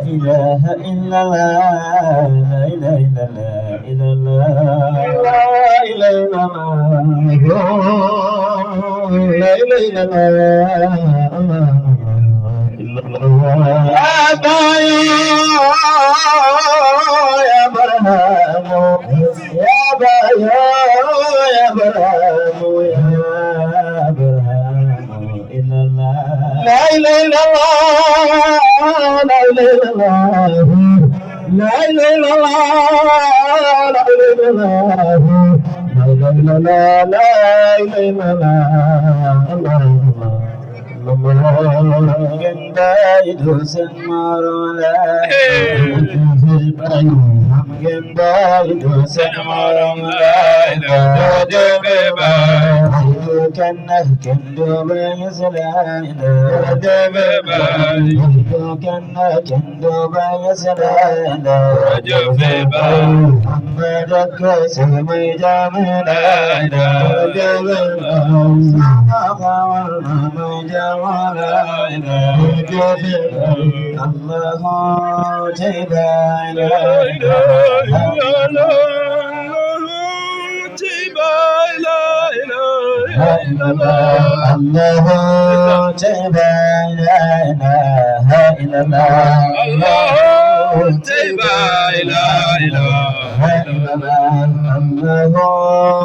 إله إلا الله لا إله إلا الله لا إله إلا الله يا برهام يا برهام يا برهام إلا الله لا إله إلا الله لا إله إلا الله لا إله إلا الله لا إله إلا الله لا إله إلا الله